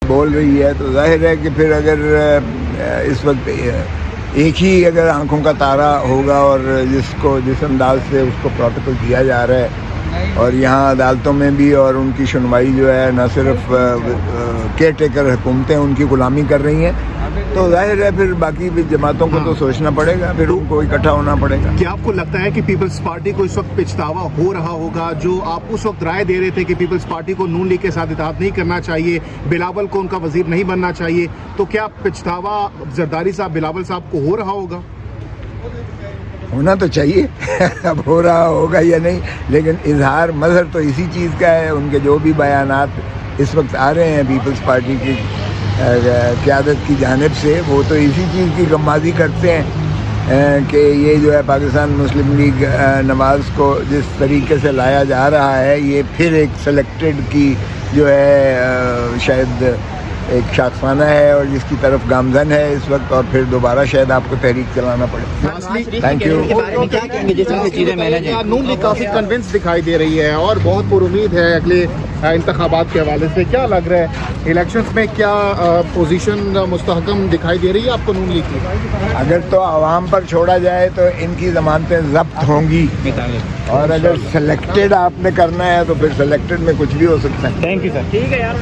بول رہی ہے تو ظاہر ہے کہ پھر اگر اس وقت ایک ہی اگر آنکھوں کا تارا ہوگا اور جس انداز سے اس کو پروٹوکول دیا جا رہا ہے اور یہاں عدالتوں میں بھی اور ان کی سنوائی جو ہے نہ صرف کیئر ٹیکر حکومتیں ان کی غلامی کر رہی ہیں تو ظاہر ہے پھر باقی بھی جماعتوں کو تو سوچنا پڑے گا، پھر ان کو اکٹھا ہونا پڑے گا۔ کیا آپ کو لگتا ہے کہ پیپلز پارٹی کو اس وقت پچھتاوا ہو رہا ہوگا؟ جو آپ اس وقت رائے دے رہے تھے کہ پیپلز پارٹی کو نون لیگ کے ساتھ اتحاد نہیں کرنا چاہیے، بلاول کو ان کا وزیر نہیں بننا چاہیے، تو کیا پچھتاوا زرداری صاحب بلاول صاحب کو ہو رہا ہوگا؟ ہونا تو چاہیے اب ہو رہا ہوگا یا نہیں، لیکن اظہار مظہر تو اسی چیز کا ہے۔ ان کے جو بھی بیانات اس وقت آ رہے ہیں پیپلز پارٹی کی قیادت کی جانب سے، وہ تو اسی چیز کی غمازی کرتے ہیں کہ یہ جو ہے پاکستان مسلم لیگ نواز کو جس طریقے سے لایا جا رہا ہے، یہ پھر ایک سلیکٹڈ کی جو ہے شاید ایک شاخسانہ ہے اور جس کی طرف گامزن ہے اس وقت، اور پھر دوبارہ شاید آپ کو تحریک چلانا پڑے۔ Thank you. نون لیگ کافی کنونس دکھائی دے رہی ہے اور بہت پر امید ہے اگلے انتخابات کے حوالے سے، کیا لگ رہا ہے الیکشنز میں کیا پوزیشن مستحکم دکھائی دے رہی ہے آپ کو نون لیگ کی؟ اگر تو عوام پر چھوڑا جائے تو ان کی ضمانتیں ضبط ہوں گی، اور اگر سلیکٹڈ آپ نے کرنا ہے تو پھر سلیکٹڈ میں کچھ بھی ہو سکتا ہے۔ Thank you sir. ٹھیک ہے یار۔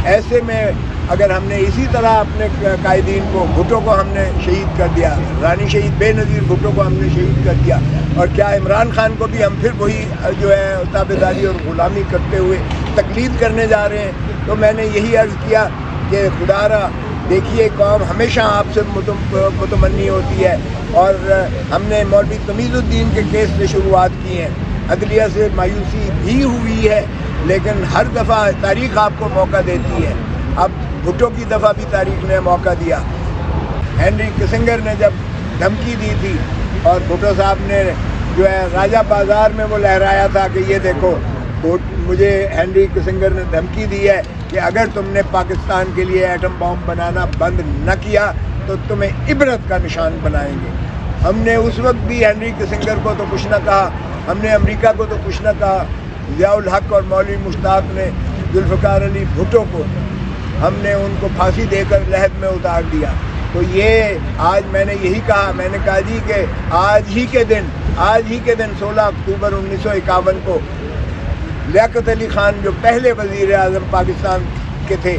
ایسے میں اگر ہم نے اسی طرح اپنے قائدین کو، بھٹو کو ہم نے شہید کر دیا، رانی شہید بے نظیر بھٹو کو ہم نے شہید کر دیا، اور کیا عمران خان کو بھی ہم پھر وہی جو ہے تابعداری اور غلامی کرتے ہوئے تقلید کرنے جا رہے ہیں؟ تو میں نے یہی عرض کیا کہ خدا را دیکھیے، قوم ہمیشہ آپ سے متمنی ہوتی ہے، اور ہم نے مولوی تمیز الدین کے کیس سے شروعات کی ہیں، عدلیہ سے مایوسی بھی ہوئی ہے، لیکن ہر دفعہ تاریخ آپ کو موقع دیتی ہے۔ اب بھٹو کی دفعہ بھی تاریخ نے موقع دیا۔ ہینری کسنگر نے جب دھمکی دی تھی اور بھٹو صاحب نے جو ہے راجہ بازار میں وہ لہرایا تھا کہ یہ دیکھو مجھے ہینری کسنگر نے دھمکی دی ہے کہ اگر تم نے پاکستان کے لیے ایٹم بم بنانا بند نہ کیا تو تمہیں عبرت کا نشان بنائیں گے۔ ہم نے اس وقت بھی ہینری کسنگر کو تو کچھ نہ کہا، ہم نے امریکہ کو تو کچھ نہ کہا، ضیاء الحق اور مولوی مشتاق نے ذوالفقار علی بھٹو کو، ہم نے ان کو پھانسی دے کر لحد میں اتار دیا۔ تو یہ آج میں نے یہی کہا، میں نے کہا جی کہ آج ہی کے دن 16 اکتوبر 1951 کو لیاقت علی خان جو پہلے وزیر اعظم پاکستان کے تھے،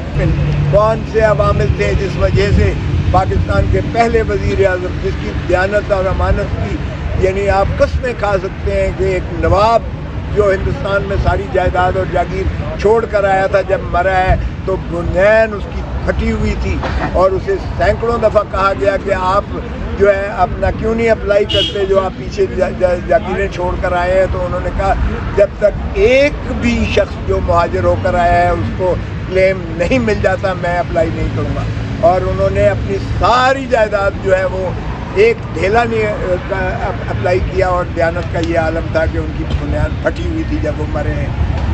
کون سے عوامل تھے جس وجہ سے پاکستان کے پہلے وزیر اعظم، جس کی دیانت اور امانت کی یعنی آپ قسمیں کھا سکتے ہیں کہ ایک نواب جو ہندوستان میں ساری جائیداد اور جاگیر چھوڑ کر آیا تھا، جب مرا ہے تو بنیان اس کی پھٹی ہوئی تھی، اور اسے سینکڑوں دفعہ کہا گیا کہ آپ جو ہے اپنا کیوں نہیں اپلائی کرتے جو آپ پیچھے جاگیریں چھوڑ کر آئے ہیں؟ تو انہوں نے کہا جب تک ایک بھی شخص جو مہاجر ہو کر آیا ہے اس کو کلیم نہیں مل جاتا میں اپلائی نہیں کروں گا، اور انہوں نے اپنی ساری جائیداد جو ہے وہ ایک ڈھیلا نہیں اپلائی کیا، اور دیانت کا یہ عالم تھا کہ ان کی بنیاد پھٹی ہوئی تھی جب وہ مرے ہیں۔